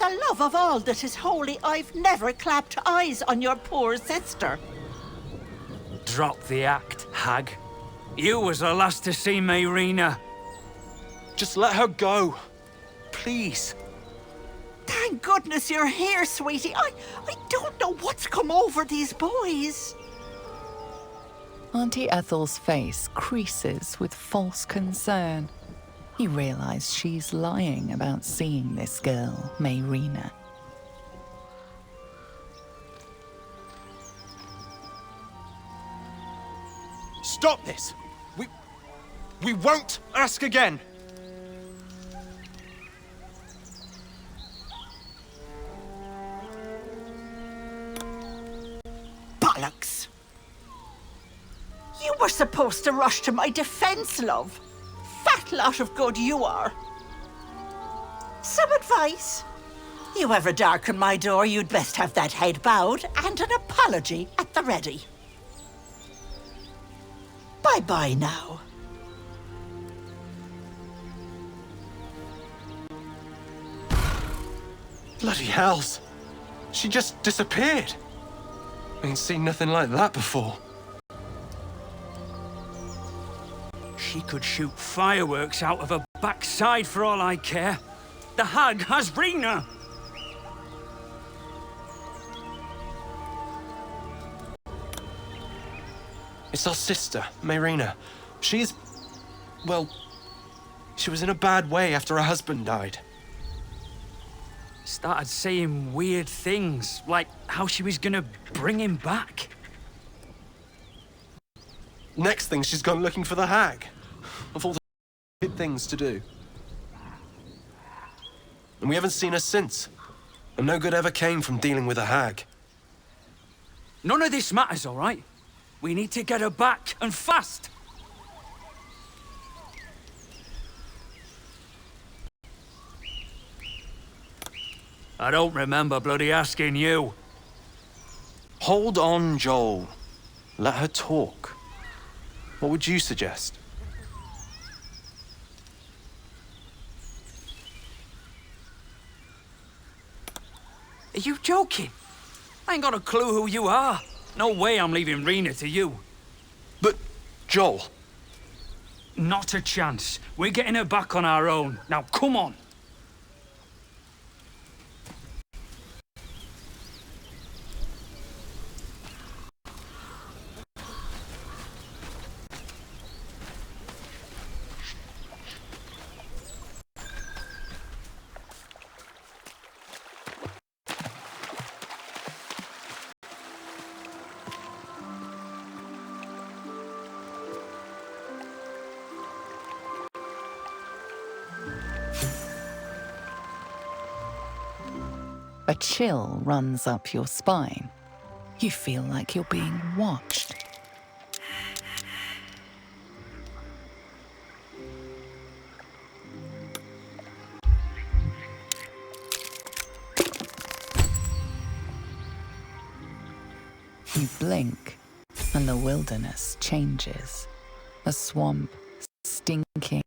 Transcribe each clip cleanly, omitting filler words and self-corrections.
the love of all that is holy, I've never clapped eyes on your poor sister. Drop the act, hag. You was the last to see Maryna. Just let her go. Please. Thank goodness you're here, sweetie. I don't know what's come over these boys. Auntie Ethel's face creases with false concern. You realize she's lying about seeing this girl, Maryna. Stop this! We won't ask again! Bollocks! You were supposed to rush to my defense, love. Fat lot of good you are. Some advice? You ever darken my door, you'd best have that head bowed and an apology at the ready. Bye-bye now. Bloody hells! She just disappeared! I ain't seen nothing like that before. She could shoot fireworks out of her backside for all I care. The hag has Maryna. It's our sister, Maryna. She's... well... she was in a bad way after her husband died. Started saying weird things, like how she was gonna bring him back. Next thing, she's gone looking for the hag. Of all the things to do. And we haven't seen her since. And no good ever came from dealing with a hag. None of this matters, all right? We need to get her back, and fast! I don't remember bloody asking you. Hold on, Joel. Let her talk. What would you suggest? Are you joking? I ain't got a clue who you are. No way I'm leaving Maryna to you. But, Joel... Not a chance. We're getting her back on our own. Now, come on. A chill runs up your spine. You feel like you're being watched. You blink, and the wilderness changes. A swamp, stinking.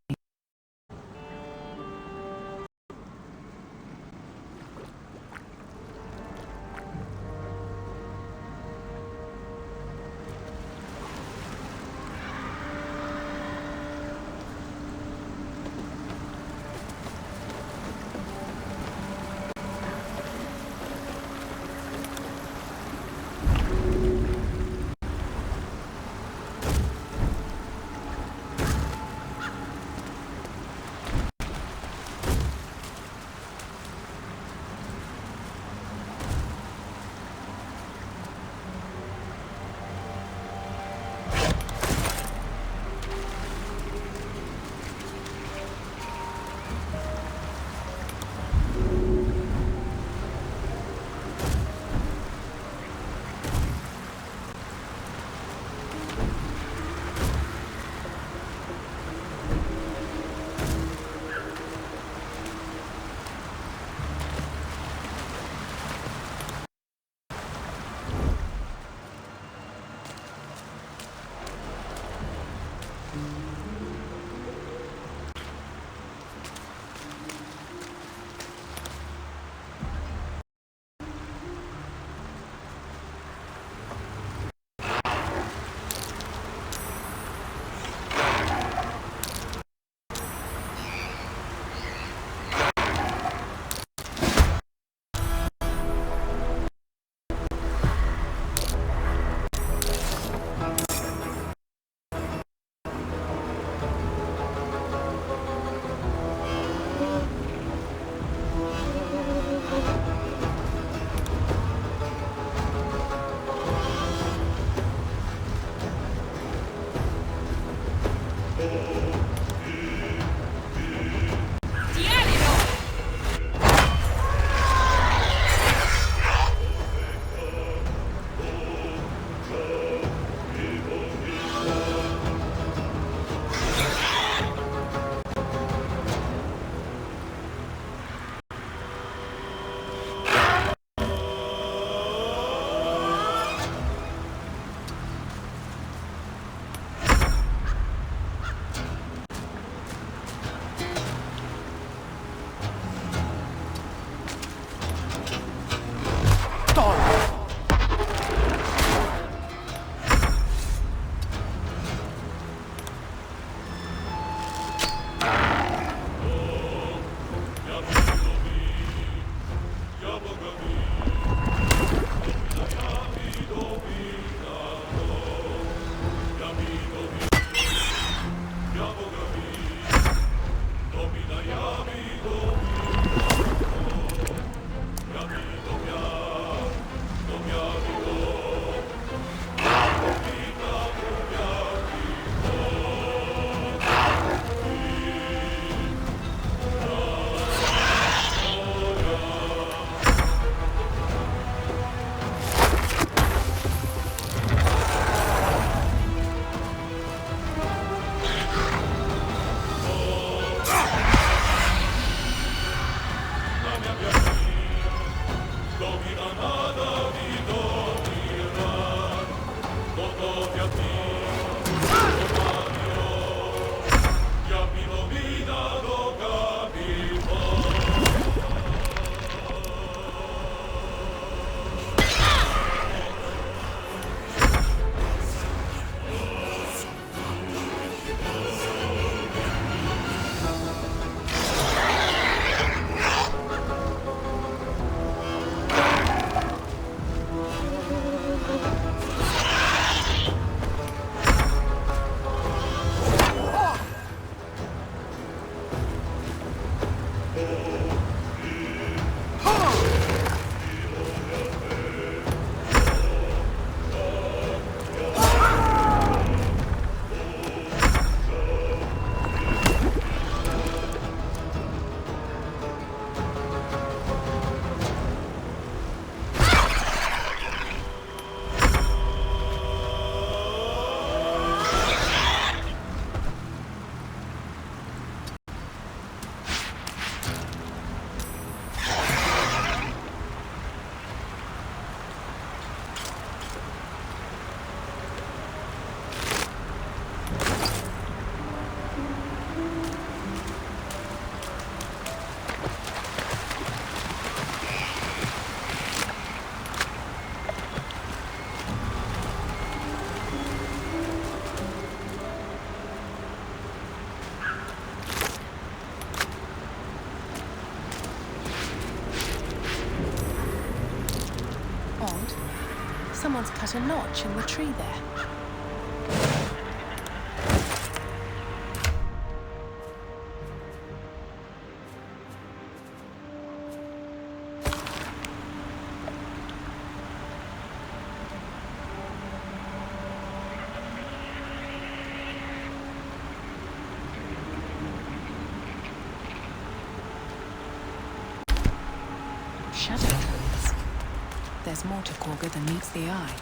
Someone's cut a notch in the tree there. Shadow tones. There's more to Korga than meets the eye.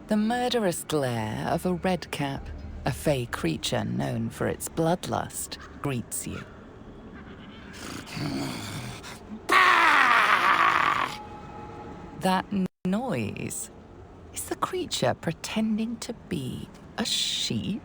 The murderous glare of a redcap, a fey creature known for its bloodlust, greets you. That noise? Is the creature pretending to be a sheep?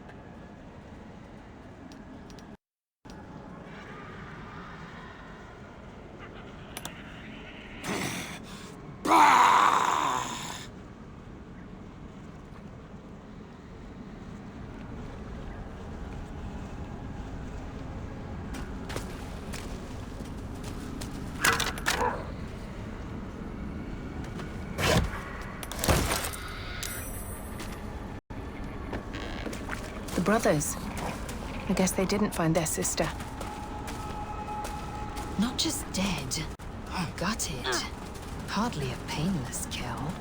brothers. I guess they didn't find their sister. Not just dead. Gutted. Hardly a painless kill.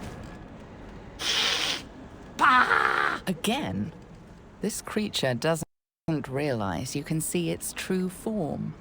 Again, this creature doesn't realize you can see its true form.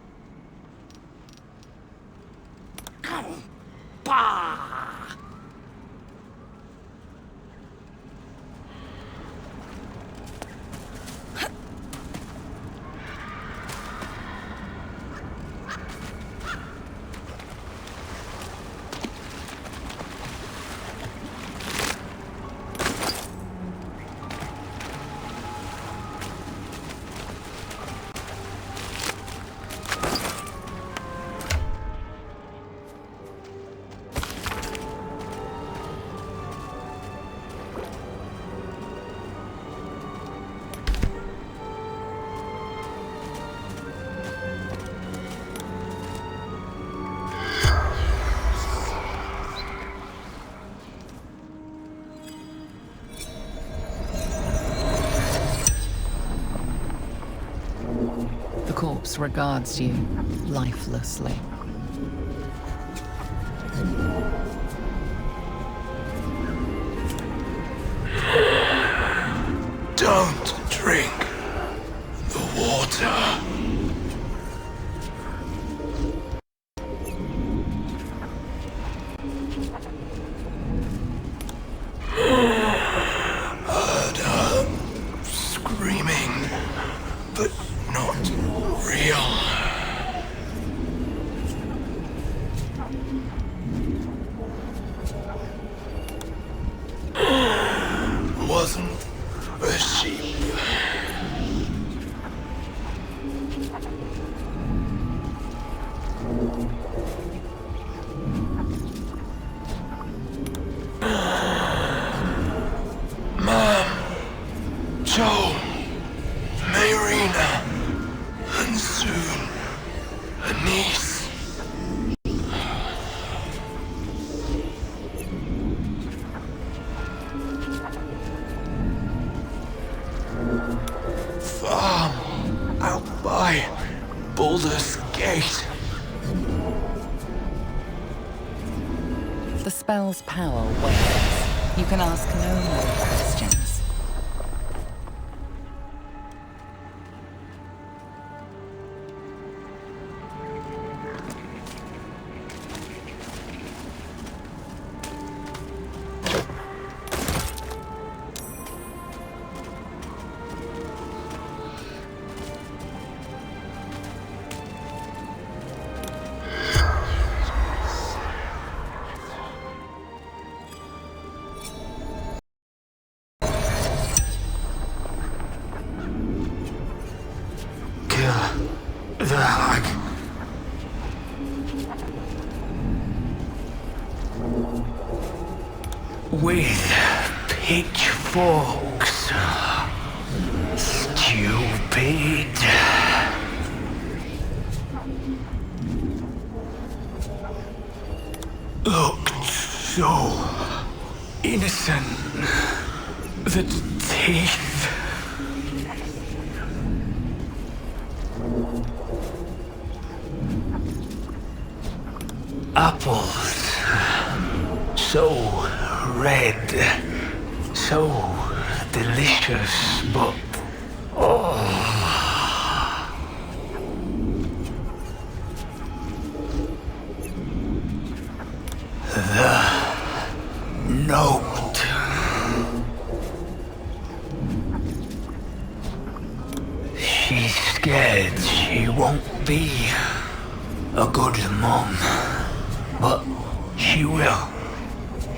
The corpse regards you lifelessly. Don't drink the water. Heard her screaming, but not real. Wasn't a sheep. Mom, Joe, Maryna, and soon a niece. Farm out by Baldur's Gate. The spell's power wanes. You can ask no more questions. The hag. With pitchforks. Stupid. Looked so innocent. The teeth. Apples, so red, so delicious, but the note. She's scared she won't be a good mom. But she will.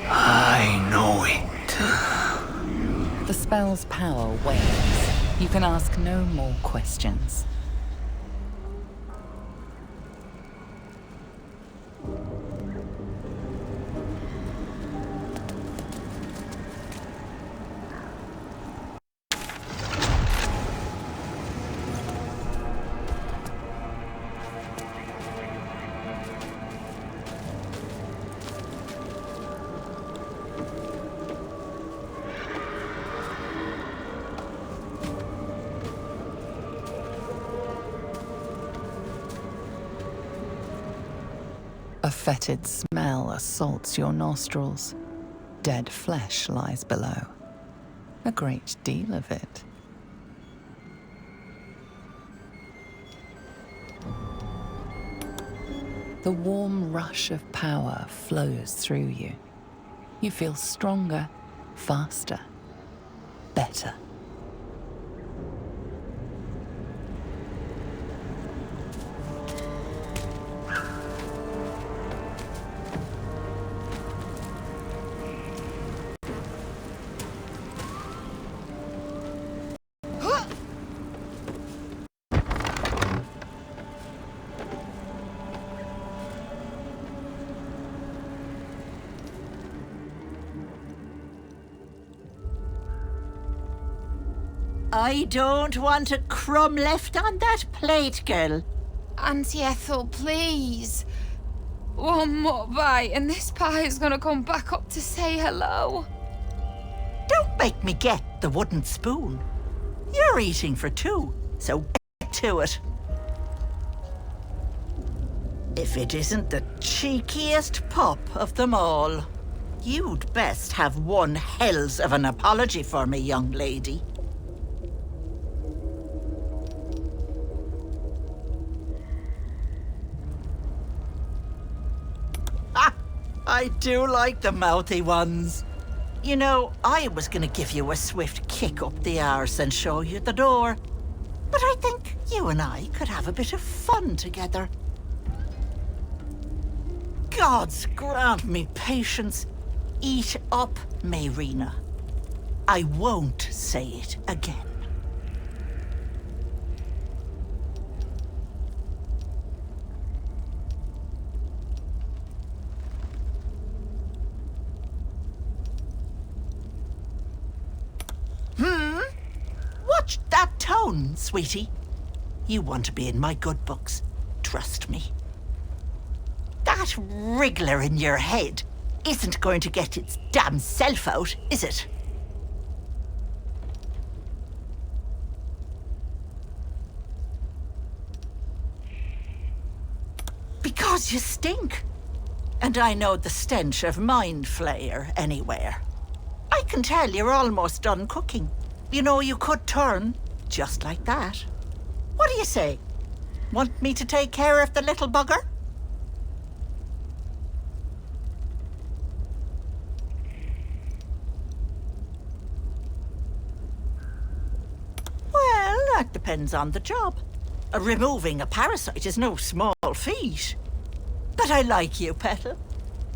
I know it. The spell's power wanes. You can ask no more questions. fetid smell assaults your nostrils. Dead flesh lies below. A great deal of it. The warm rush of power flows through you. You feel stronger, faster, better. I don't want a crumb left on that plate, girl. Auntie Ethel, please. One more bite and this pie is gonna come back up to say hello. Don't make me get the wooden spoon. You're eating for two, so get to it. If it isn't the cheekiest pup of them all, you'd best have one hells of an apology for me, young lady. I do like the mouthy ones. You know, I was gonna give you a swift kick up the arse and show you the door. But I think you and I could have a bit of fun together. Gods grant me patience. Eat up, Maryna. I won't say it again. Watch that tone, sweetie. You want to be in my good books. Trust me. That wriggler in your head isn't going to get its damn self out, is it? Because you stink. And I know the stench of mind flayer anywhere. I can tell you're almost done cooking. You know, you could turn, just like that. What do you say? Want me to take care of the little bugger? Well, that depends on the job. Removing a parasite is no small feat. But I like you, Petal.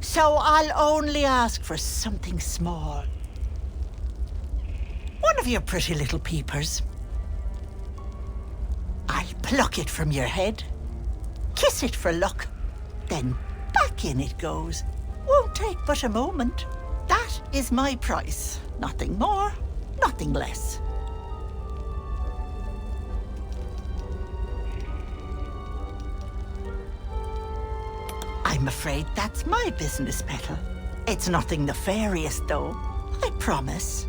So I'll only ask for something small. One of your pretty little peepers. I'll pluck it from your head, kiss it for luck, then back in it goes. Won't take but a moment. That is my price. Nothing more, nothing less. I'm afraid that's my business, Petal. It's nothing nefarious, though. I promise.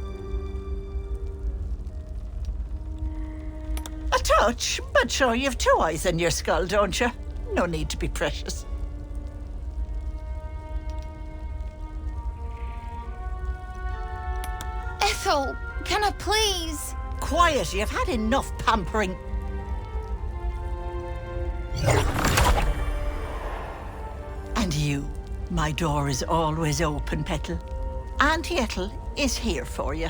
A touch, but sure you've two eyes in your skull, don't you? No need to be precious. Ethel, can I please? Quiet, you've had enough pampering. And you, my door is always open, Petal. Auntie Ethel is here for you.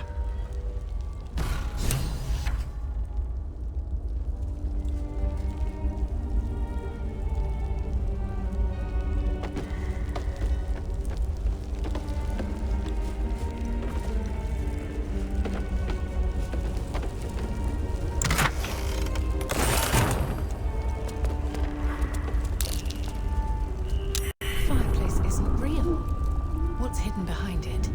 What's hidden behind it?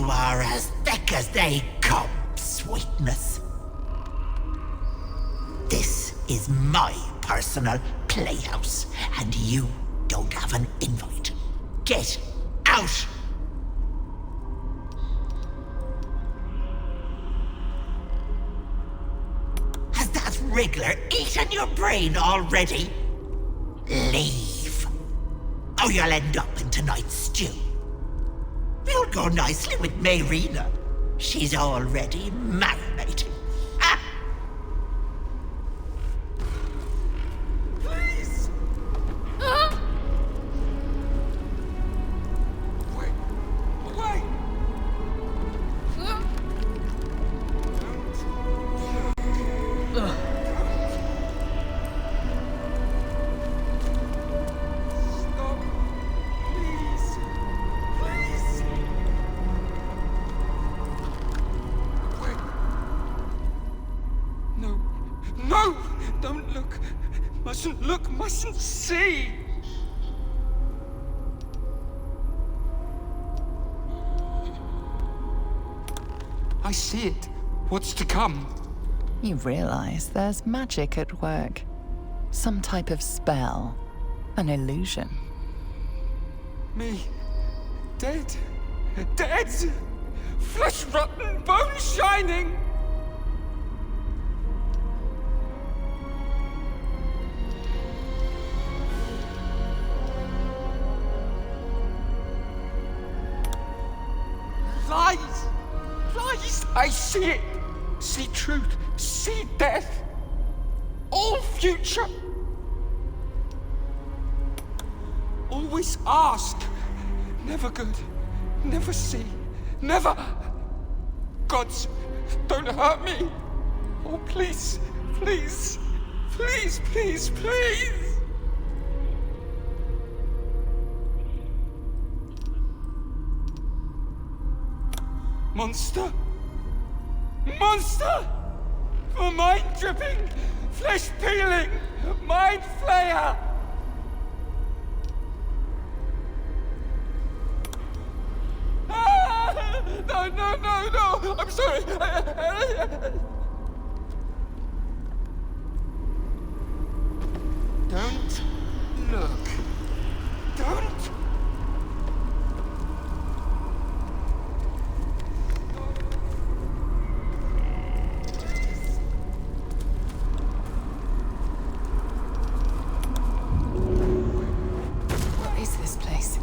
You are as thick as they come, sweetness. This is my personal playhouse, and you don't have an invite. Get out! Has that wriggler eaten your brain already? Leave, or you'll end up in tonight's stew. You'll go nicely with Maryna. She's already marinating. Ah! Please! Wait! Wait! Stop! Please! Please! Wait! No! No! Don't look! Mustn't look! Mustn't see! I see it. What's to come? You realize there's magic at work. Some type of spell. An illusion. Me. Dead. Dead! Flesh rotten, bone shining! Lies! Lies! I see it! See truth, see death! All future! Always ask! Never good, never see, never! Gods, don't hurt me! Oh, please, please, please, please, please! Monster! Monster! For mind dripping, flesh peeling, mind flayer! Ah! No, no, no, no! I'm sorry! Don't look. Don't! What is this place?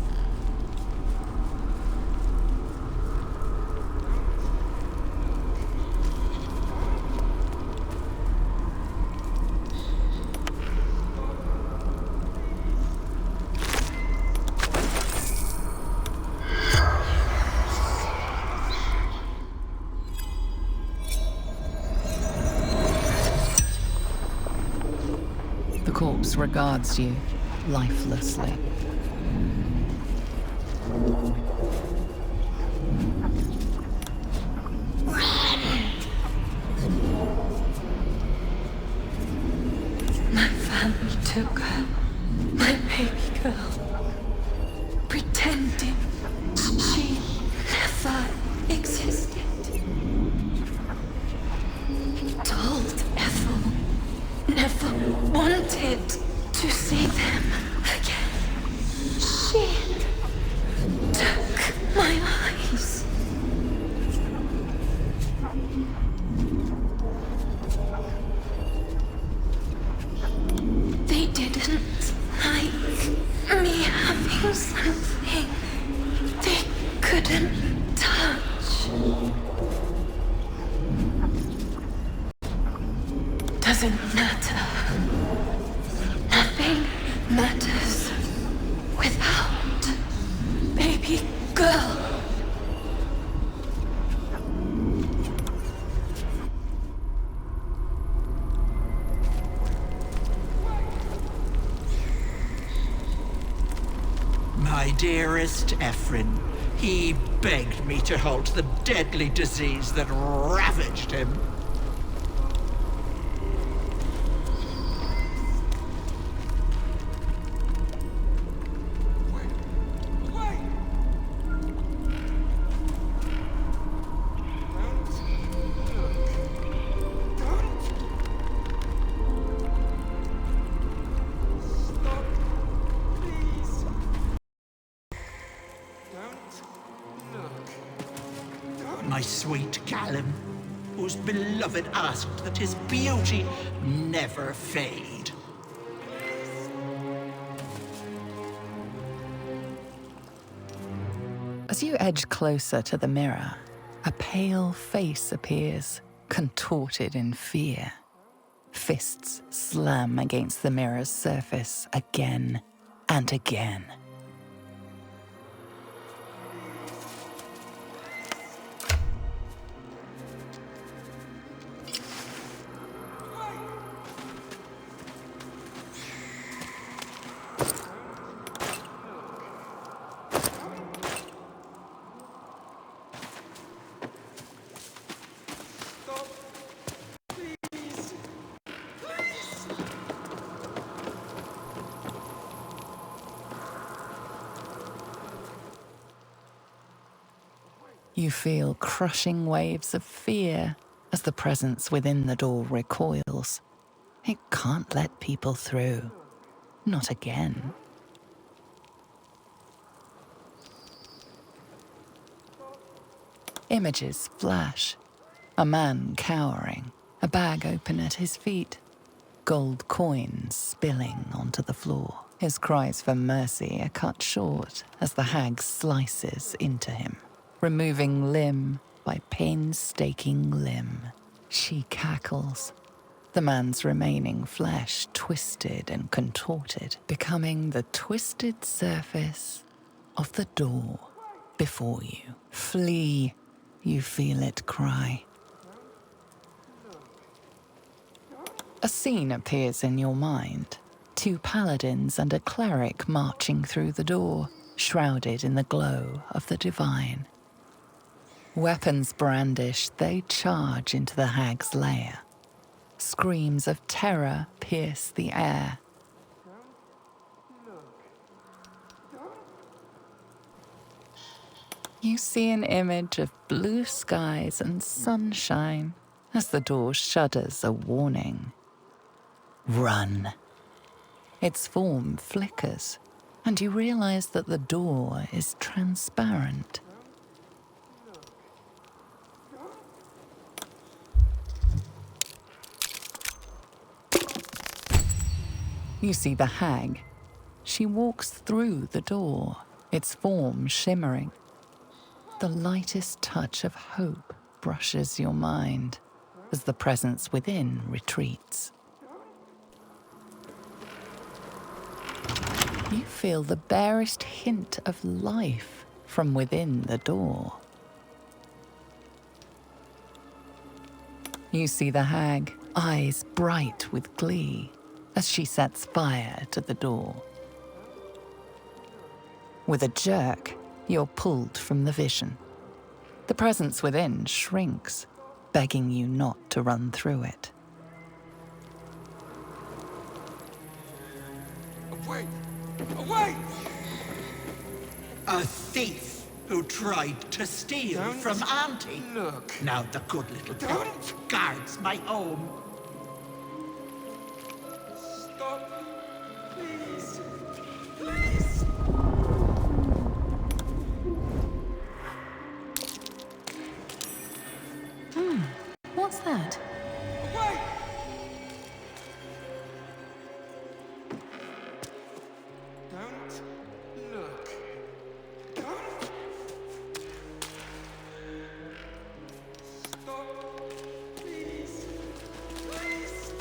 The corpse regards you lifelessly. My family took her, my baby girl, pretending she never existed. Told Ethel never wanted to see them again. She took my eyes. They didn't like me having something they couldn't touch. Doesn't matter. Nothing matters without baby girl. My dearest Ephraim, he begged me to halt the deadly disease that ravaged him. my sweet Callum, whose beloved asked that his beauty never fade. As you edge closer to the mirror, a pale face appears, contorted in fear. Fists slam against the mirror's surface again and again. You feel crushing waves of fear as the presence within the door recoils. It can't let people through. Not again. Images flash. A man cowering, a bag open at his feet, gold coins spilling onto the floor. His cries for mercy are cut short as the hag slices into him, removing limb by painstaking limb. She cackles, the man's remaining flesh twisted and contorted, becoming the twisted surface of the door before you. Flee, you feel it cry. A scene appears in your mind. 2 paladins and a cleric marching through the door, shrouded in the glow of the divine. Weapons brandished, they charge into the hag's lair. Screams of terror pierce the air. You see an image of blue skies and sunshine as the door shudders a warning. Run. Its form flickers, and you realize that the door is transparent. You see the hag. She walks through the door, its form shimmering. The lightest touch of hope brushes your mind as the presence within retreats. You feel the barest hint of life from within the door. You see the hag, eyes bright with glee, as she sets fire to the door. With a jerk, you're pulled from the vision. The presence within shrinks, begging you not to run through it. Away! Away! A thief who tried to steal from Auntie. Look. Now the good little pig guards my home. Stop. Please. Please. What's that? Away! Don't look. Don't. Stop. Please. Please.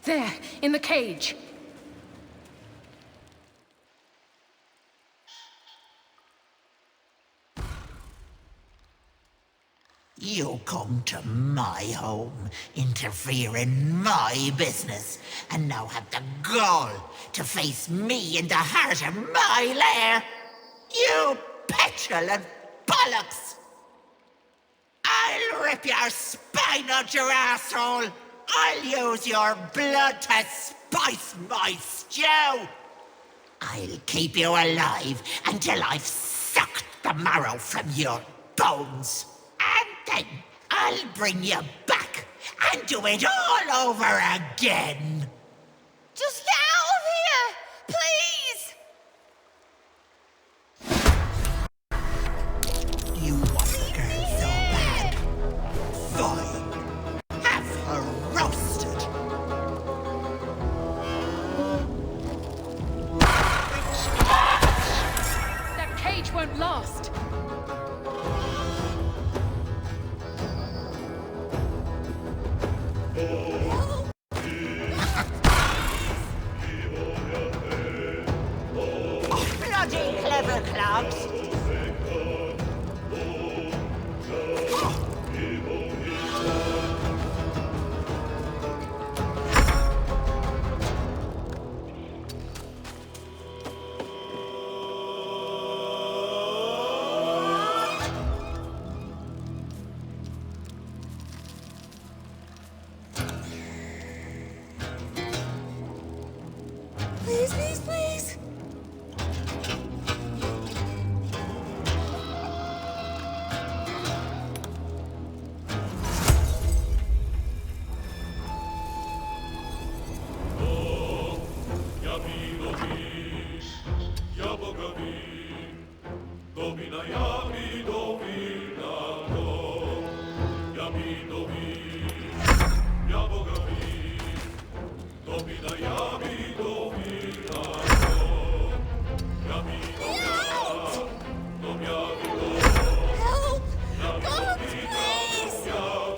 There, in the cage. You come to my home, interfere in my business, and now have the gall to face me in the heart of my lair? You petulant bollocks! I'll rip your spine out your asshole! I'll use your blood to spice my stew! I'll keep you alive until I've sucked the marrow from your bones. And then I'll bring you back and do it all over again. Just get out of here! Please! You want the girl so bad? Fine. Have her roasted. That cage won't last. Bloody clever clubs. Please, please, please! Help! God, please! God,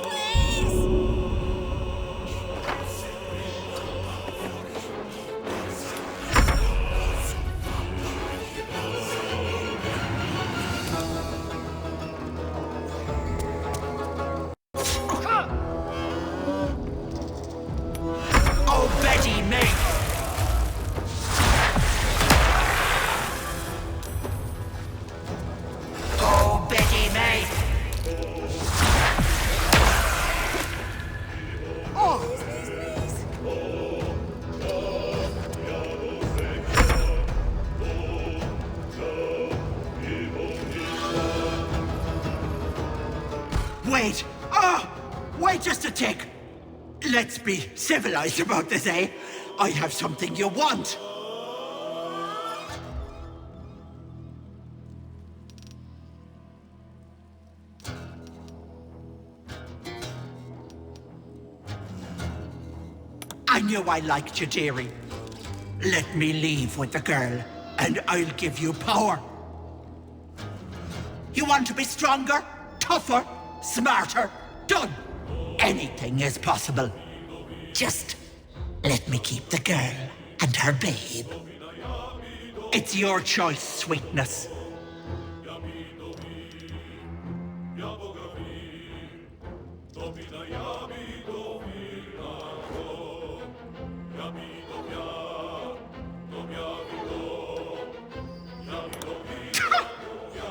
please! Oh, Betty, mate! Oh, Betty, mate! Please, please, please! Wait! Ah! Wait just a tick! Let's be civilized about this, eh? I have something you want! I knew I liked you, dearie. Let me leave with the girl, and I'll give you power. You want to be stronger, tougher, smarter? Done! Anything is possible. Just let me keep the girl and her babe. It's your choice, sweetness.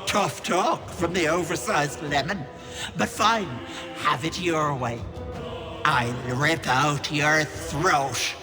Tough talk from the oversized lemon. But fine, have it your way. I'll rip out your throat.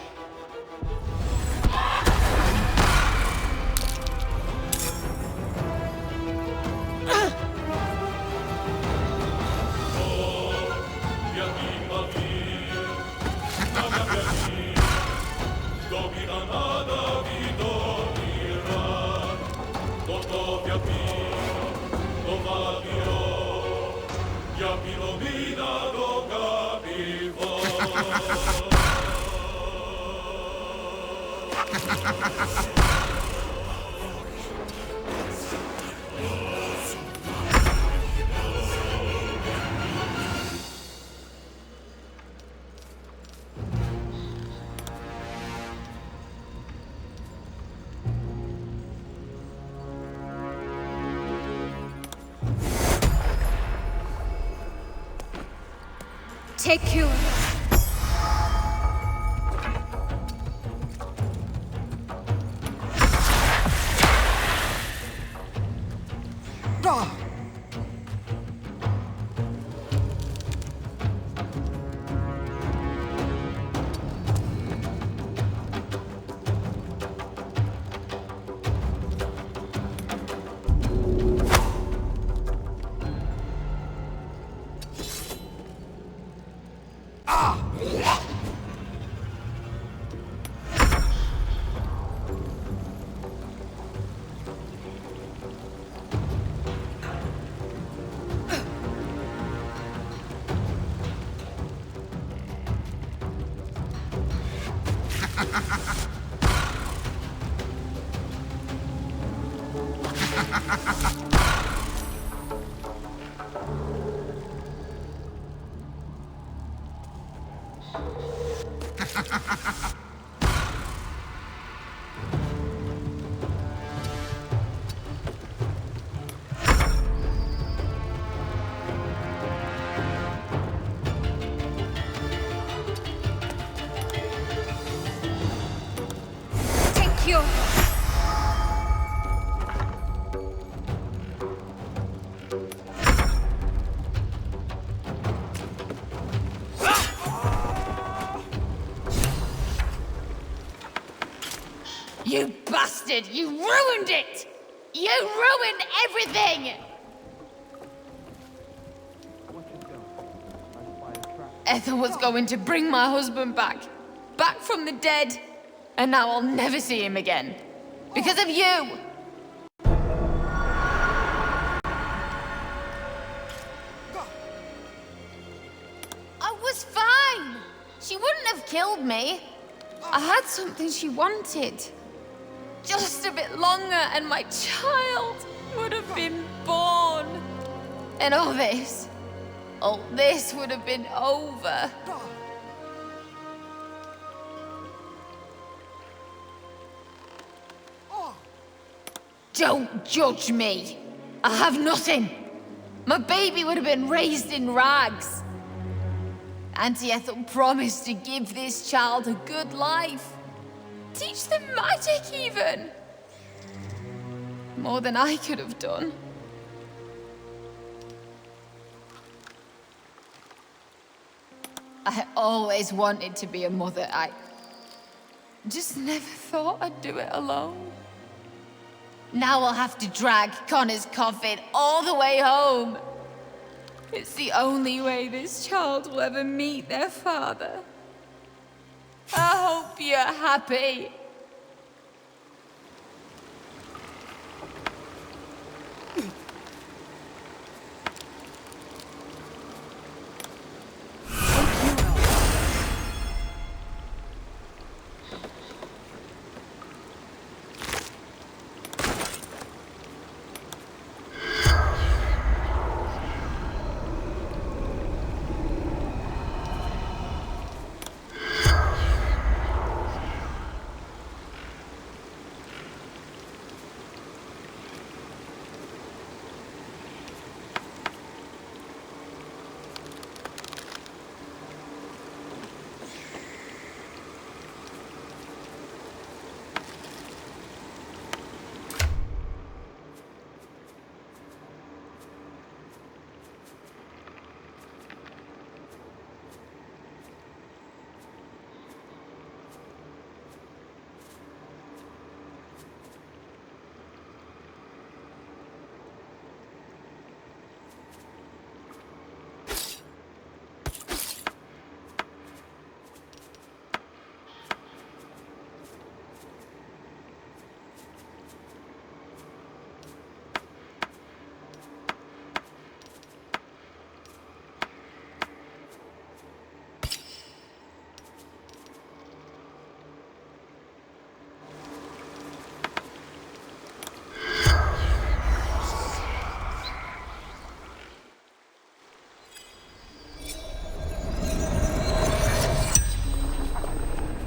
Take cure. Take cure. You bastard! You ruined it! You ruined everything! Ethel was going to bring my husband back. Back from the dead. And now I'll never see him again. Because of you! I was fine! She wouldn't have killed me. I had something she wanted. Just a bit longer and my child would have been born. And all this would have been over. Don't judge me. I have nothing. My baby would have been raised in rags. Auntie Ethel promised to give this child a good life. Teach them magic, even. More than I could have done. I always wanted to be a mother. I just never thought I'd do it alone. Now I'll have to drag Connor's coffin all the way home. It's the only way this child will ever meet their father. I hope you're happy.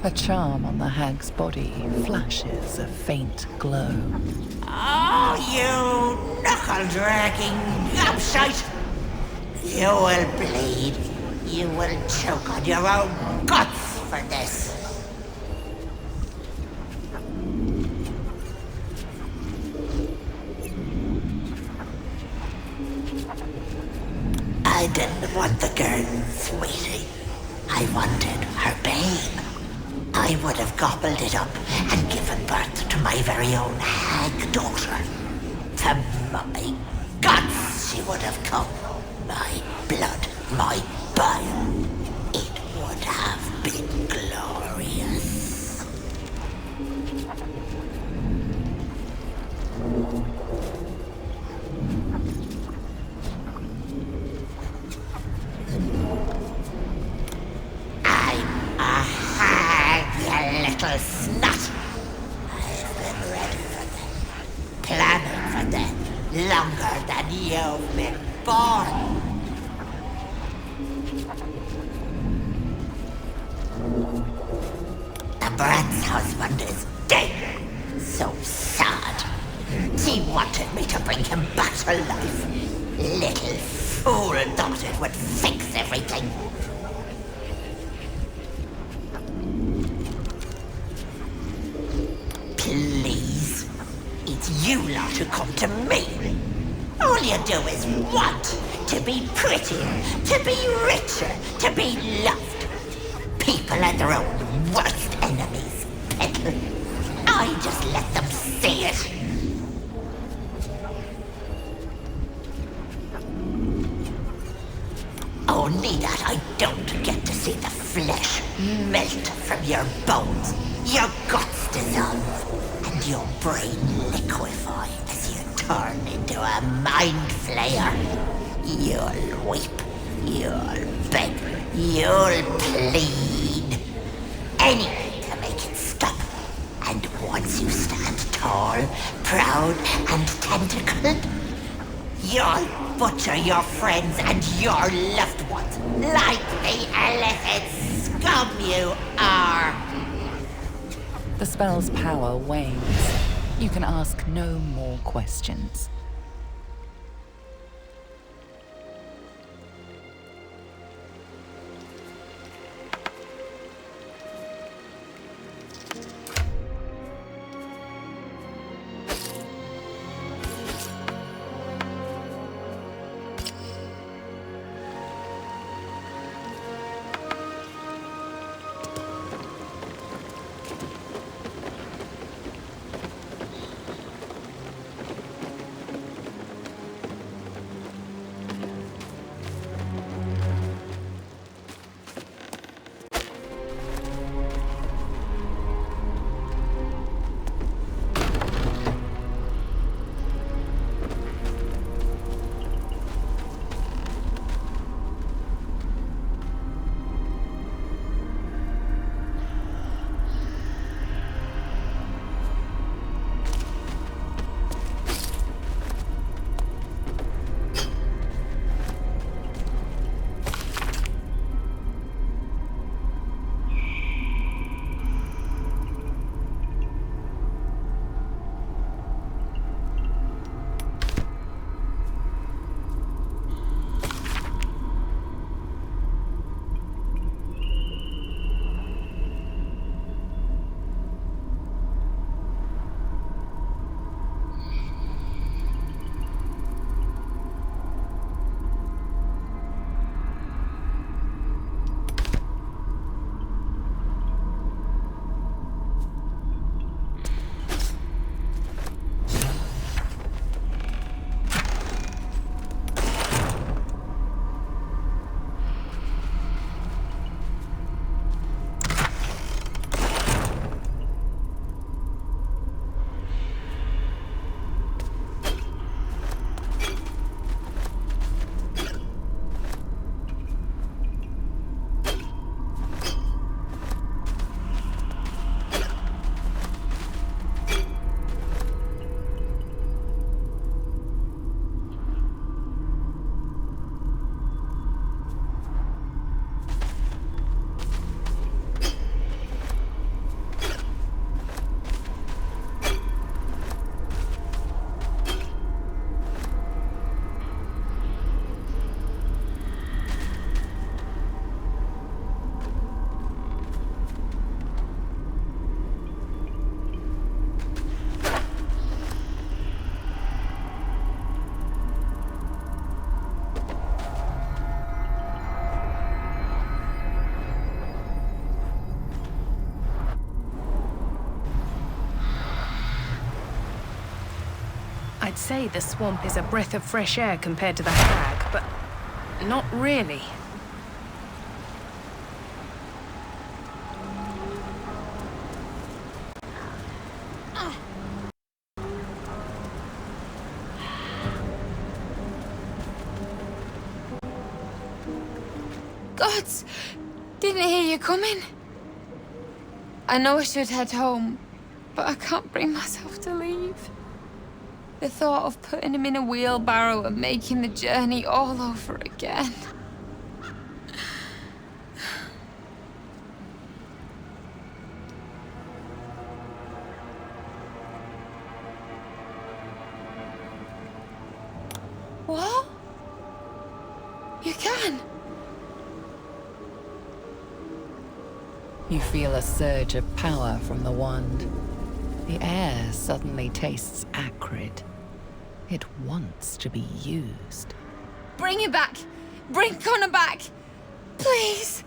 A charm on the hag's body flashes a faint glow. Oh, you knuckle-dragging gobshite! You will bleed. You will choke on your own guts for this. I didn't want the girl, sweetie. I wanted her babe. I would have gobbled it up and given birth to my very own hag daughter. From my guts she would have come. My blood, my bile. It would have been glorious. Little snot! I've been ready for them, planning for them, longer than you've been born. The brat's husband is dead. So sad. She wanted me to bring him back to life. Little fool thought it would fix everything. Please, it's you lot who come to me. All you do is want to be prettier, to be richer, to be loved. People are their own worst enemies, Petal. I just let them see it. Only that I don't get to see the flesh melt from your bones, your guts dissolve, and your brain liquefy as you turn into a mind flayer. You'll weep, you'll beg, you'll plead. Anything to make it stop. And once you stand tall, proud, and tentacled, you'll butcher your friends and your loved ones like the illicit scum you are. The spell's power wanes. You can ask no more questions. I'd say the swamp is a breath of fresh air compared to the hag, but not really. Gods! Didn't hear you coming. I know I should head home, but I can't bring myself to leave. The thought of putting him in a wheelbarrow and making the journey all over again. What? You can? You feel a surge of power from the wand. The air suddenly tastes acrid. It wants to be used. Bring him back! Bring Connor back! Please!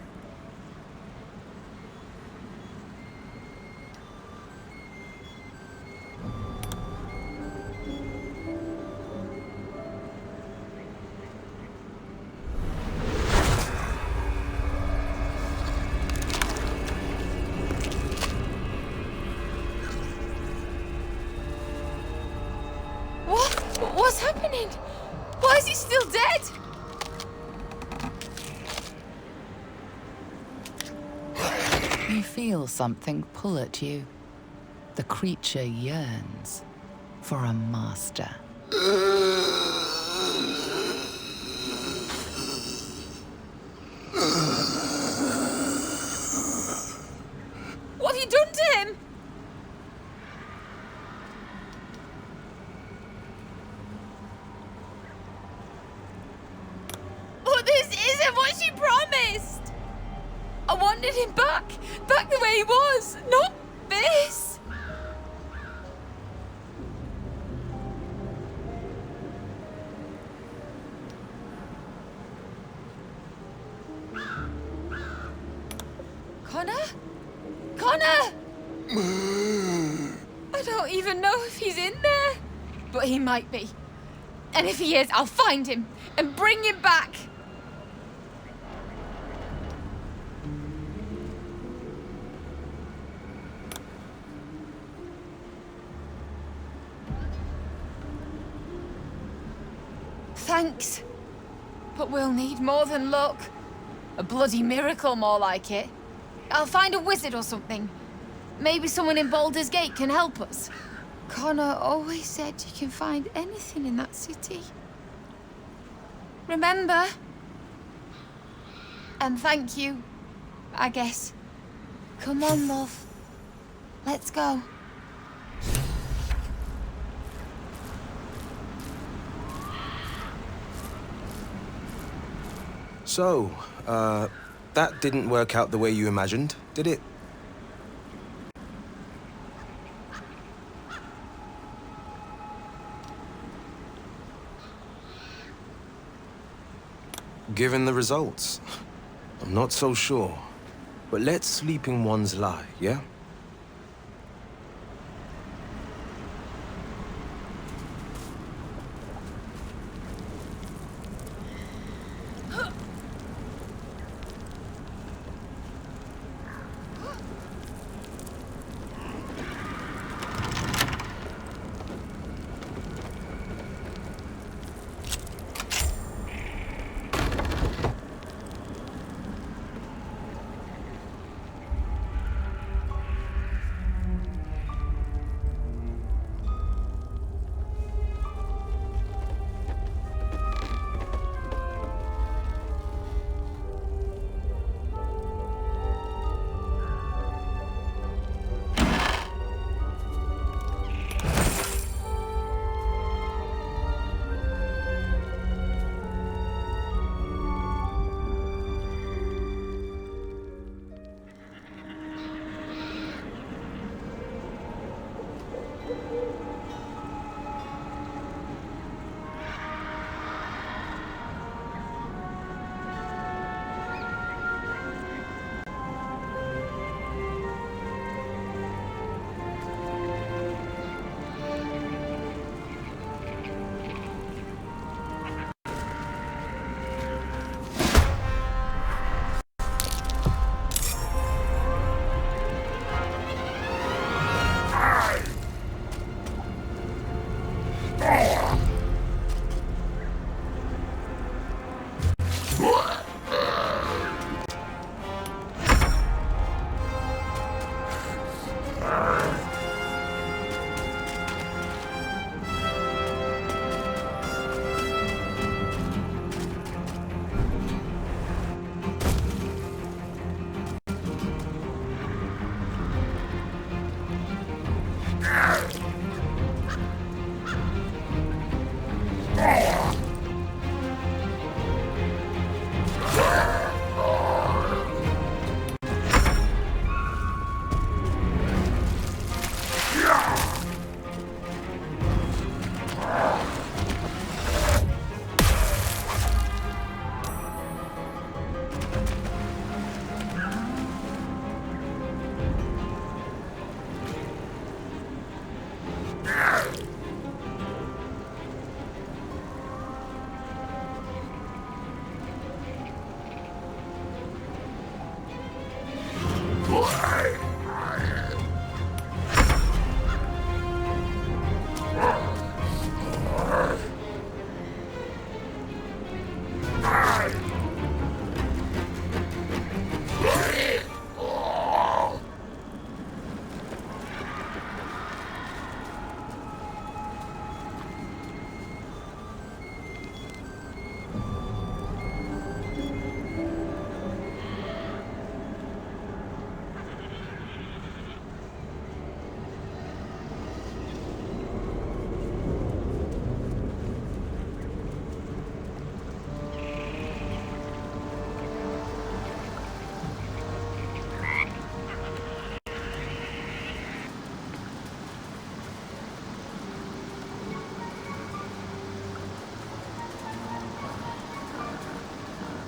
What's happening? Why is he still dead? You feel something pull at you. The creature yearns for a master. What have you done to him? But this isn't what she promised! I wanted him back the way he was, not this! Connor? Connor! I don't even know if he's in there, but he might be. And if he is, I'll find him and bring him back. Thanks. But we'll need more than luck. A bloody miracle, more like it. I'll find a wizard or something. Maybe someone in Baldur's Gate can help us. Connor always said you can find anything in that city. Remember? And thank you, I guess. Come on, love. Let's go. So, that didn't work out the way you imagined, did it? Given the results, I'm not so sure. But let sleeping ones lie, yeah?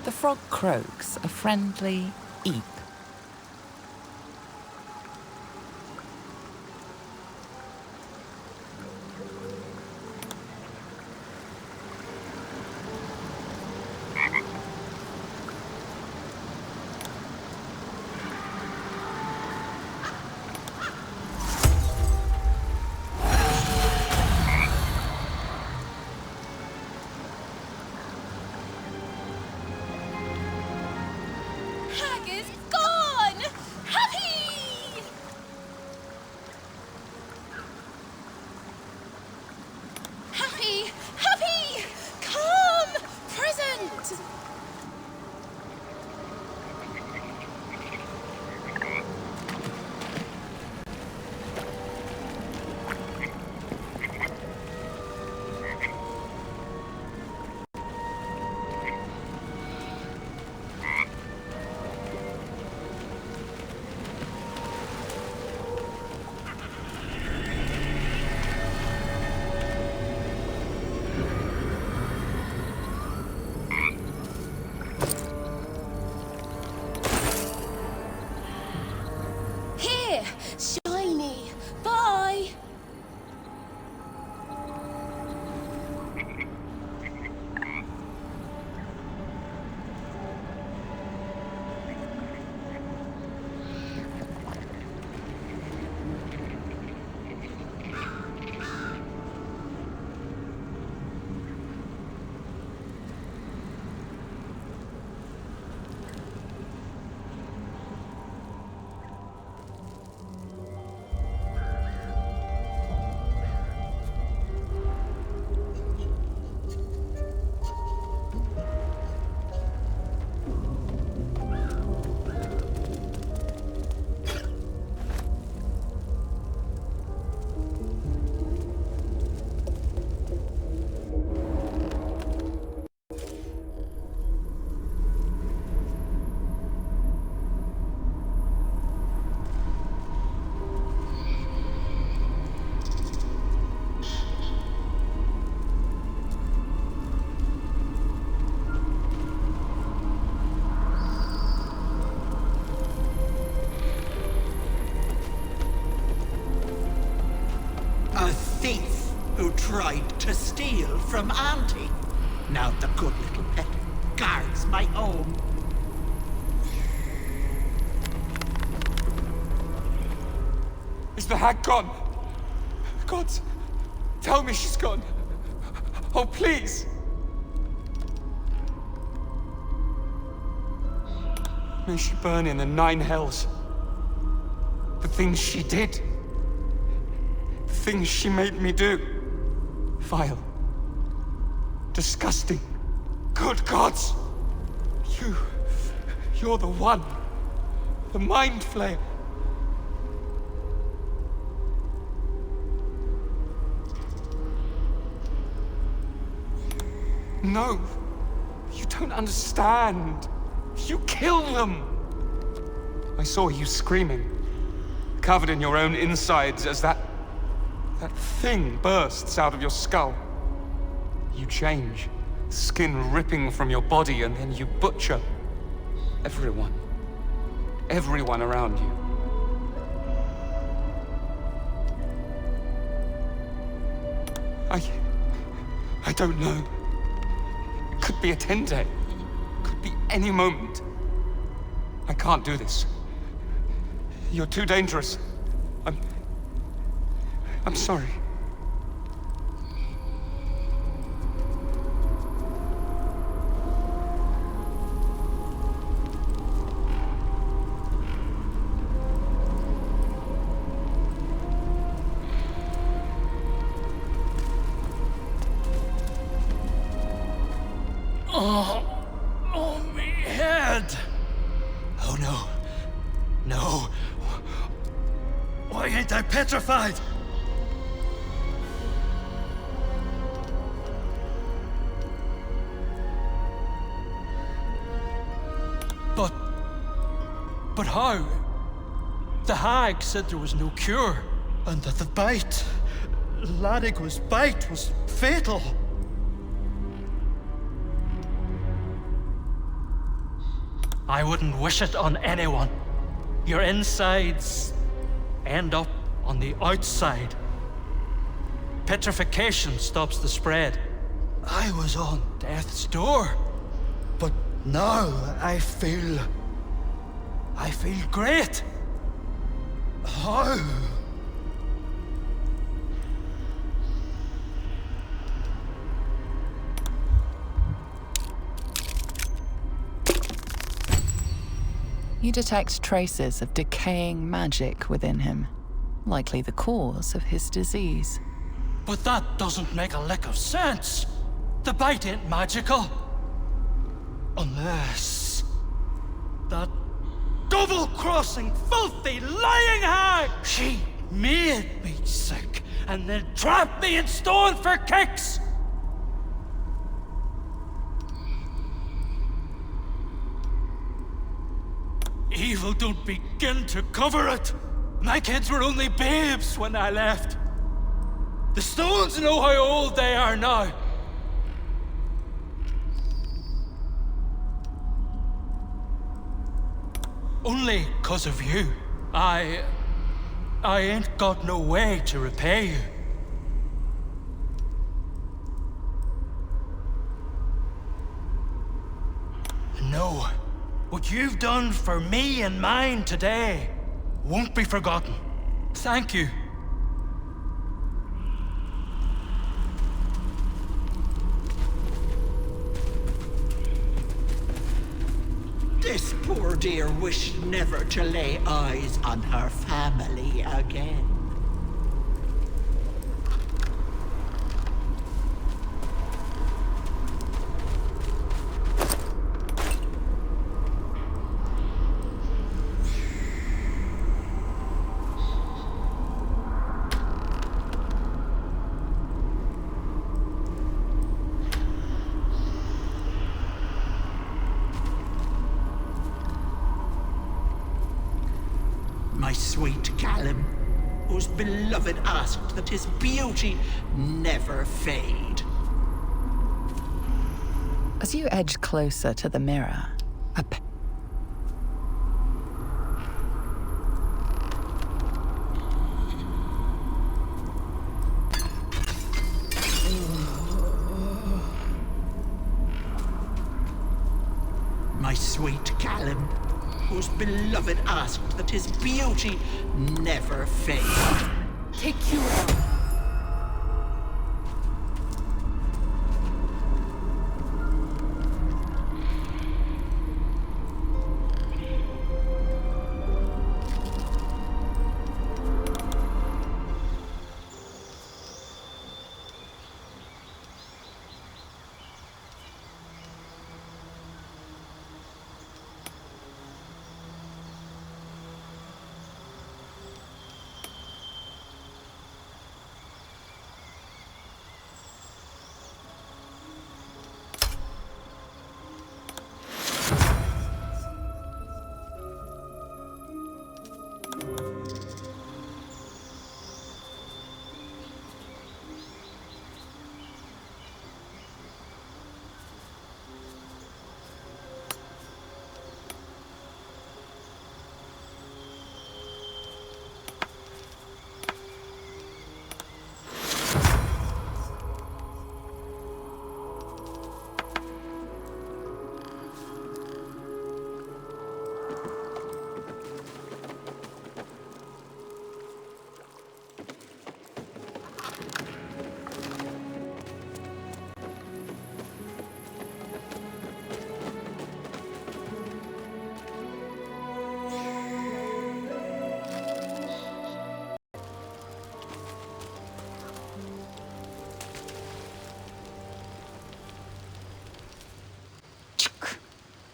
The frog croaks a friendly eep. Hag is gone! Happy! Happy! Happy! Come! Present! Here! Shiny! Bye! A thief who tried to steal from Auntie. Now the good little pet guards my home. Is the hag gone? Gods, tell me she's gone. Oh, please. May she burn in the 9 hells. The things she did. The things she made me do. Vile. Disgusting. Good gods! You're the one. The Mind Flayer. No. You don't understand. You kill them! I saw you screaming, covered in your own insides as that thing bursts out of your skull. You change, skin ripping from your body, and then you butcher everyone. Everyone around you. I don't know. It could be a 10-day. Could be any moment. I can't do this. You're too dangerous. I'm sorry. Oh, me head. Oh no. No. Why ain't I petrified? But how? The hag said there was no cure, and that the bite, Ladigwa's bite, was fatal. I wouldn't wish it on anyone. Your insides end up on the outside. Petrification stops the spread. I was on death's door, but now I feel great. How? You detect traces of decaying magic within him, likely the cause of his disease. But that doesn't make a lick of sense. The bite ain't magical. Unless that double-crossing, filthy, lying hag! She made me sick, and then trapped me in stone for kicks! Evil don't begin to cover it. My kids were only babes when I left. The stones know how old they are now. Only 'cause of you. I ain't got no way to repay you. No, what you've done for me and mine today won't be forgotten. Thank you. This poor dear wished never to lay eyes on her family again. My sweet Callum, whose beloved asked that his beauty never fade. As you edge closer to the mirror, My sweet Callum, whose beloved asked that his beauty never fade. Take you out.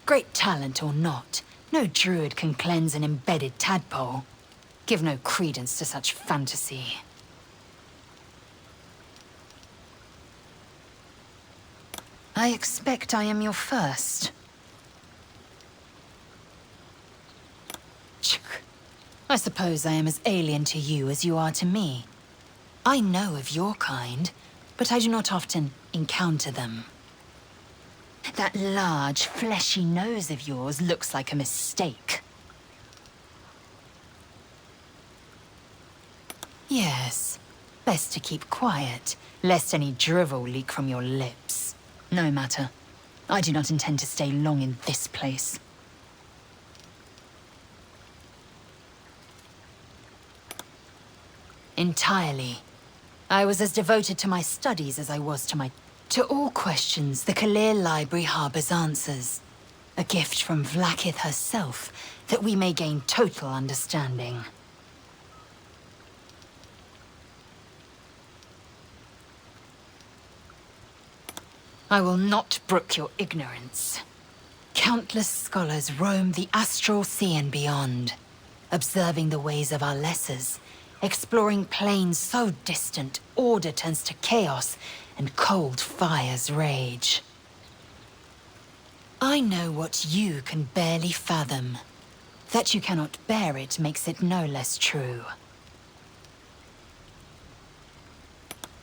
Great talent or not, no druid can cleanse an embedded tadpole. Give no credence to such fantasy. I expect I am your first. I suppose I am as alien to you as you are to me. I know of your kind, but I do not often encounter them. That large, fleshy nose of yours looks like a mistake. Yes, best to keep quiet, lest any drivel leak from your lips. No matter. I do not intend to stay long in this place. Entirely. I was as devoted to my studies as I was to my... To all questions, the Kalir Library harbors answers. A gift from Vlaakith herself, that we may gain total understanding. I will not brook your ignorance. Countless scholars roam the astral sea and beyond, observing the ways of our lessers, exploring planes so distant, order turns to chaos, and cold fires rage. I know what you can barely fathom. That you cannot bear it makes it no less true.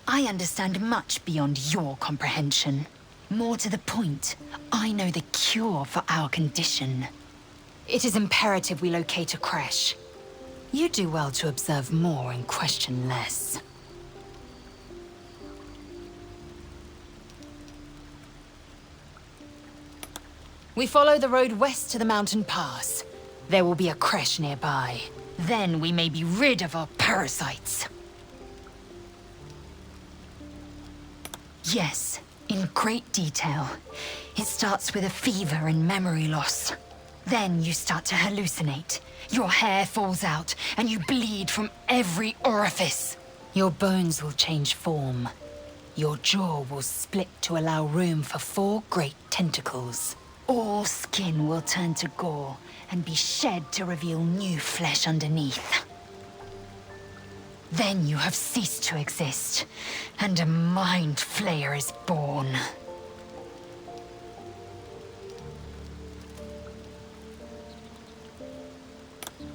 I understand much beyond your comprehension. More to the point, I know the cure for our condition. It is imperative we locate a creche. You do well to observe more and question less. We follow the road west to the mountain pass. There will be a creche nearby. Then we may be rid of our parasites. Yes, in great detail. It starts with a fever and memory loss. Then you start to hallucinate. Your hair falls out, and you bleed from every orifice. Your bones will change form. Your jaw will split to allow room for 4 great tentacles. All skin will turn to gore, and be shed to reveal new flesh underneath. Then you have ceased to exist, and a mind flayer is born.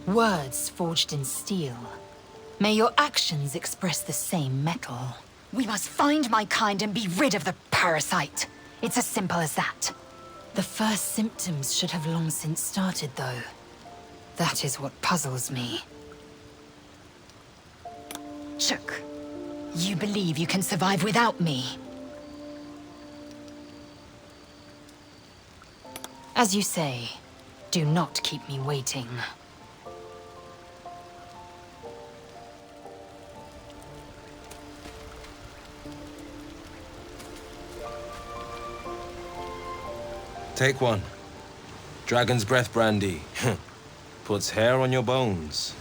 Words forged in steel. May your actions express the same metal. We must find my kind and be rid of the parasite. It's as simple as that. The first symptoms should have long since started, though. That is what puzzles me. Shook, you believe you can survive without me? As you say, do not keep me waiting. Take one. Dragon's breath brandy. Puts hair on your bones.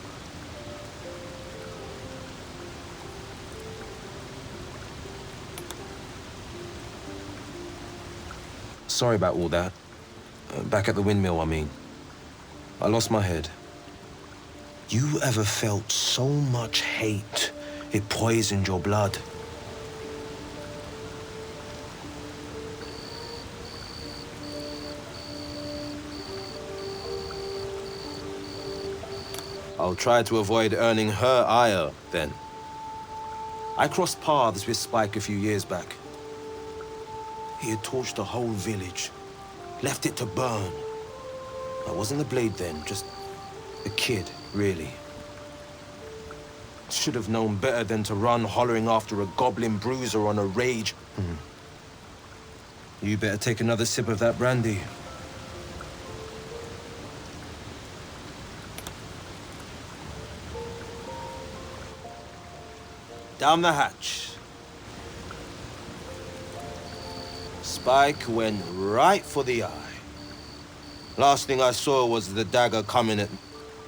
Sorry about all that. Back at the windmill, I mean. I lost my head. You ever felt so much hate it poisoned your blood? I'll try to avoid earning her ire, then. I crossed paths with Spike a few years back. He had torched the whole village, left it to burn. I wasn't a blade then, just a kid, really. Should have known better than to run hollering after a goblin bruiser on a rage. You better take another sip of that brandy. Down the hatch. Spike went right for the eye. Last thing I saw was the dagger coming at me,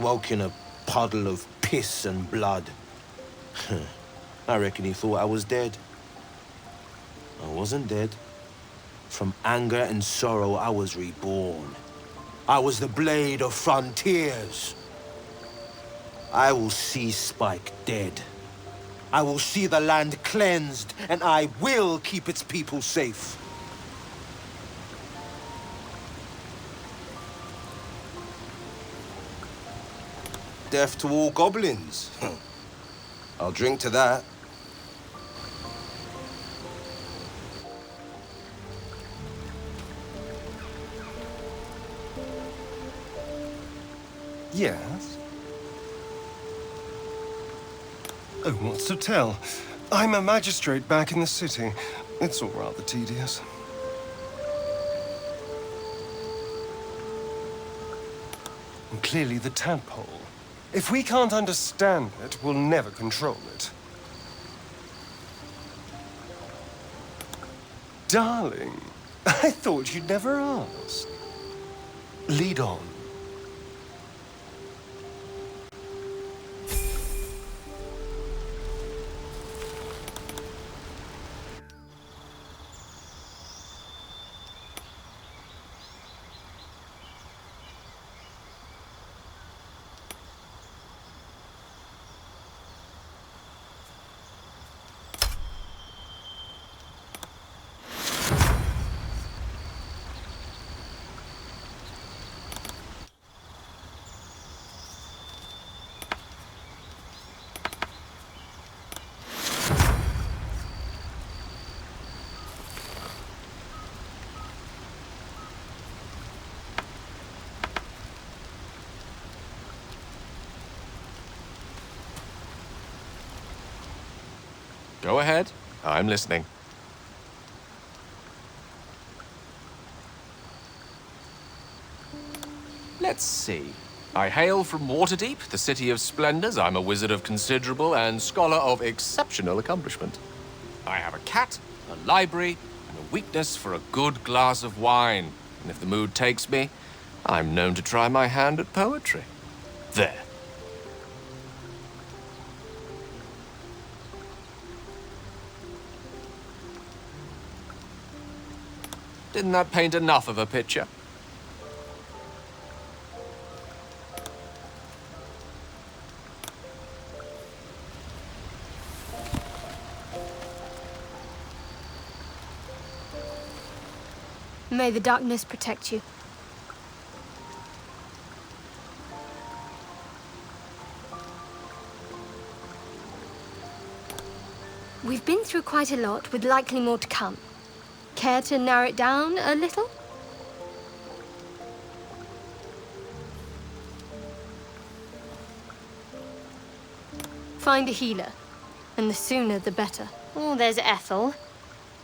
woke in a puddle of piss and blood. I reckon he thought I was dead. I wasn't dead. From anger and sorrow, I was reborn. I was the blade of frontiers. I will see Spike dead. I will see the land cleansed, and I will keep its people safe. Death to all goblins. I'll drink to that. Yes? Oh, what's to tell? I'm a magistrate back in the city. It's all rather tedious. And clearly the tadpole. If we can't understand it, we'll never control it. Darling, I thought you'd never ask. Lead on. Go ahead. I'm listening. Let's see. I hail from Waterdeep, the city of splendors. I'm a wizard of considerable and scholar of exceptional accomplishment. I have a cat, a library, and a weakness for a good glass of wine. And if the mood takes me, I'm known to try my hand at poetry. There. Didn't that paint enough of a picture? May the darkness protect you. We've been through quite a lot, with likely more to come. Care to narrow it down a little? Find a healer, and the sooner the better. Oh, there's Ethel.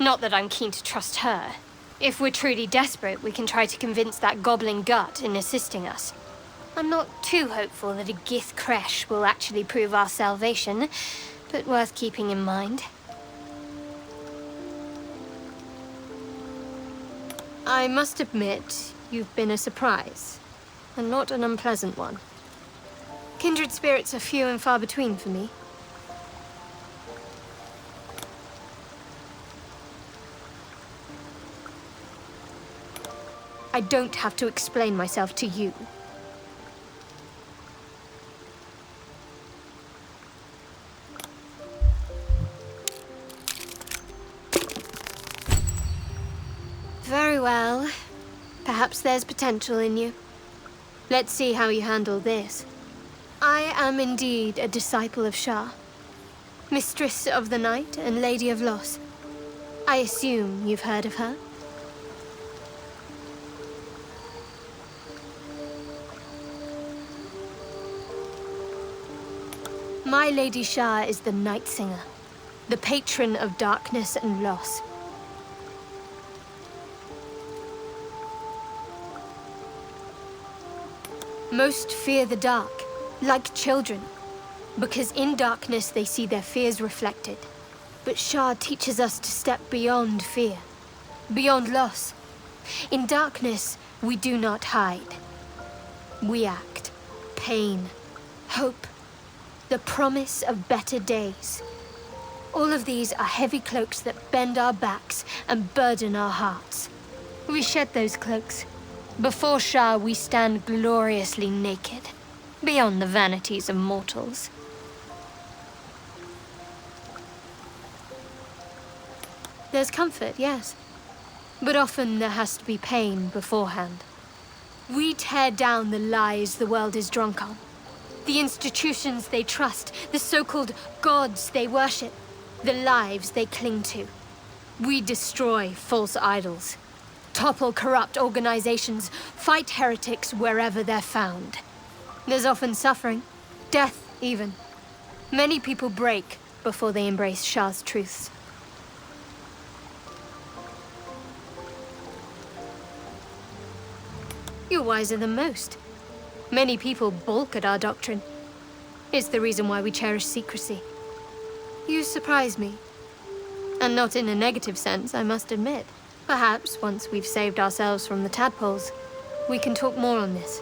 Not that I'm keen to trust her. If we're truly desperate, we can try to convince that goblin gut in assisting us. I'm not too hopeful that a Gith Kresh will actually prove our salvation, but worth keeping in mind. I must admit, you've been a surprise, and not an unpleasant one. Kindred spirits are few and far between for me. I don't have to explain myself to you. Very well. Perhaps there's potential in you. Let's see how you handle this. I am indeed a disciple of Shah, Mistress of the Night and Lady of Loss. I assume you've heard of her? My Lady Shah is the Night Singer, the patron of darkness and loss. Most fear the dark, like children, because in darkness they see their fears reflected. But Shah teaches us to step beyond fear, beyond loss. In darkness, we do not hide. We act. Pain, hope, the promise of better days. All of these are heavy cloaks that bend our backs and burden our hearts. We shed those cloaks, Before Shah, we stand gloriously naked, beyond the vanities of mortals. There's comfort, yes. But often there has to be pain beforehand. We tear down the lies the world is drunk on. The institutions they trust, the so-called gods they worship, the lives they cling to. We destroy false idols, topple corrupt organizations, fight heretics wherever they're found. There's often suffering, death even. Many people break before they embrace Shah's truths. You're wiser than most. Many people balk at our doctrine. It's the reason why we cherish secrecy. You surprise me. And not in a negative sense, I must admit. Perhaps, once we've saved ourselves from the tadpoles, we can talk more on this.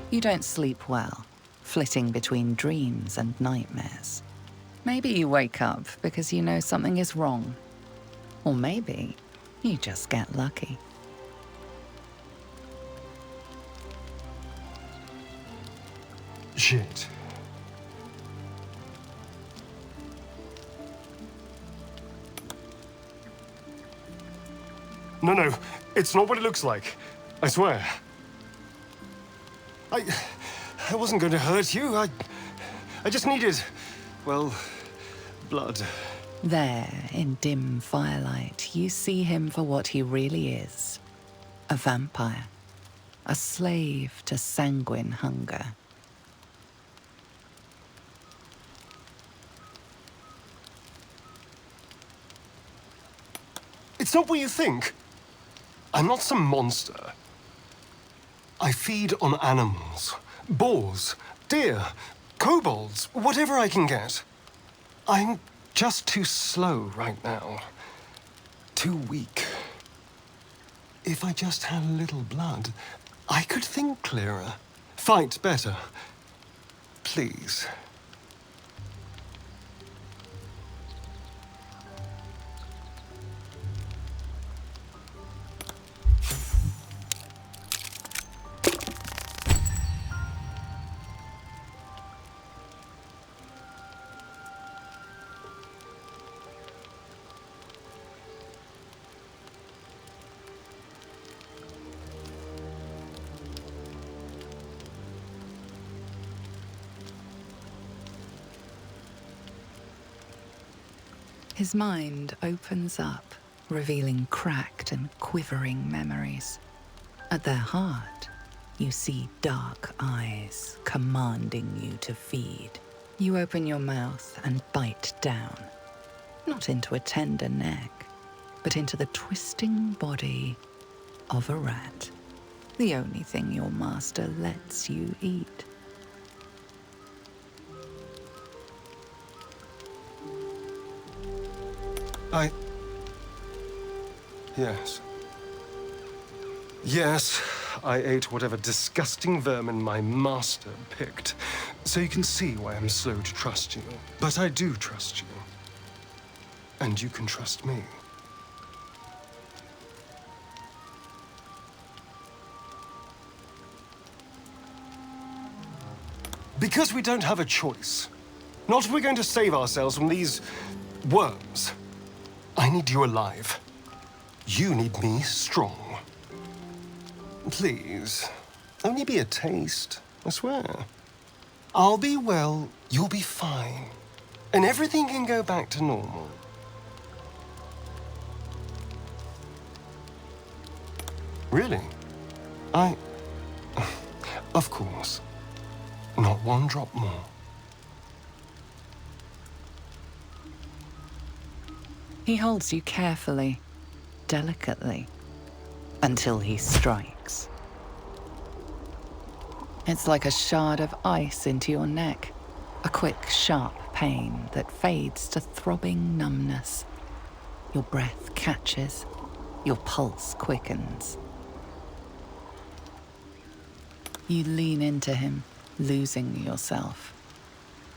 You don't sleep well, flitting between dreams and nightmares. Maybe you wake up because you know something is wrong. Or maybe you just get lucky. Shit. No, it's not what it looks like. I swear. I wasn't going to hurt you. I just needed, well, blood. There, in dim firelight, you see him for what he really is. A vampire. A slave to sanguine hunger. It's not what you think. I'm not some monster. I feed on animals. Boars, deer, kobolds, whatever I can get. I'm just too slow right now. Too weak. If I just had a little blood, I could think clearer, fight better. Please. His mind opens up, revealing cracked and quivering memories. At their heart, you see dark eyes commanding you to feed. You open your mouth and bite down, not into a tender neck, but into the twisting body of a rat, the only thing your master lets you eat. Yes. Yes, I ate whatever disgusting vermin my master picked. So you can see why I'm slow to trust you. But I do trust you. And you can trust me. Because we don't have a choice. Not if we're going to save ourselves from these worms. I need you alive. You need me strong. Please, only be a taste, I swear. I'll be well, you'll be fine. And everything can go back to normal. Really? Of course. Not one drop more. He holds you carefully, delicately, until he strikes. It's like a shard of ice into your neck, a quick, sharp pain that fades to throbbing numbness. Your breath catches, your pulse quickens. You lean into him, losing yourself.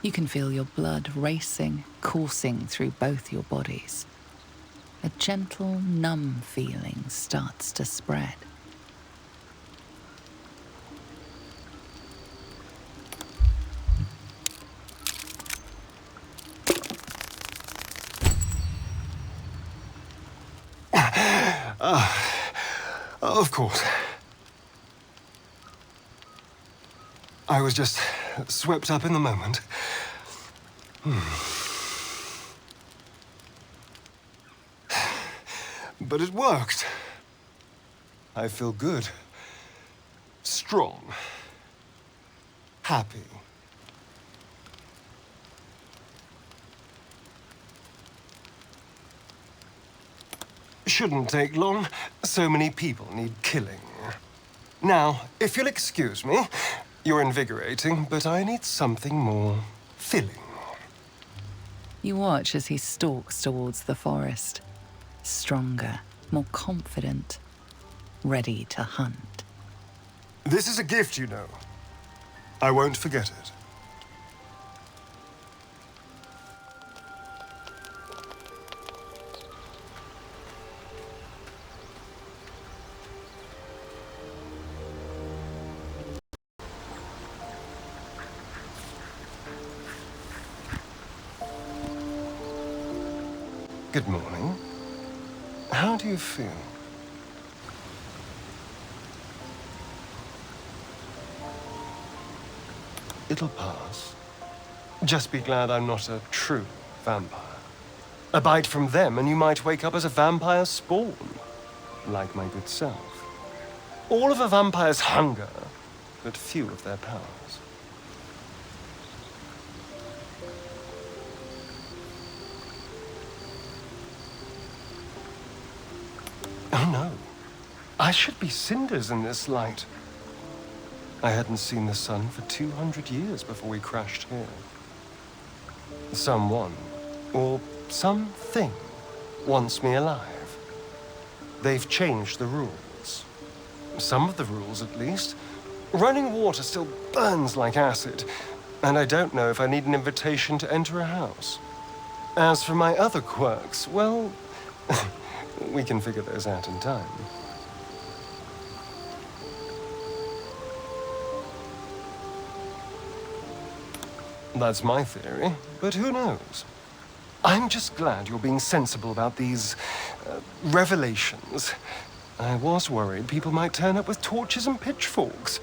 You can feel your blood racing, coursing through both your bodies. A gentle, numb feeling starts to spread. Of course. I was just swept up in the moment. But it worked. I feel good. Strong. Happy. Shouldn't take long. So many people need killing. Now, if you'll excuse me, you're invigorating, but I need something more filling. You watch as he stalks towards the forest. Stronger, more confident, ready to hunt. This is a gift, you know. I won't forget it. Good morning. How do you feel? It'll pass. Just be glad I'm not a true vampire. A bite from them and you might wake up as a vampire spawn, like my good self. All of a vampire's hunger, but few of their powers. Oh no, I should be cinders in this light. I hadn't seen the sun for 200 years before we crashed here. Someone, or something, wants me alive. They've changed the rules. Some of the rules, at least. Running water still burns like acid, and I don't know if I need an invitation to enter a house. As for my other quirks, well, we can figure those out in time. That's my theory, but who knows? I'm just glad you're being sensible about these revelations. I was worried people might turn up with torches and pitchforks.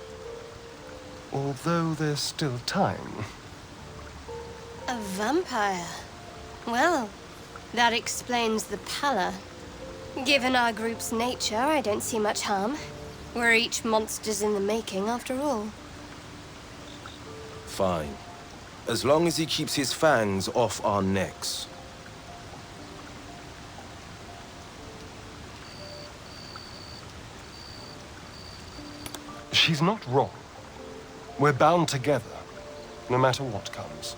Although there's still time. A vampire? Well, that explains the pallor. Given our group's nature, I don't see much harm. We're each monsters in the making, after all. Fine. As long as he keeps his fangs off our necks. She's not wrong. We're bound together, no matter what comes.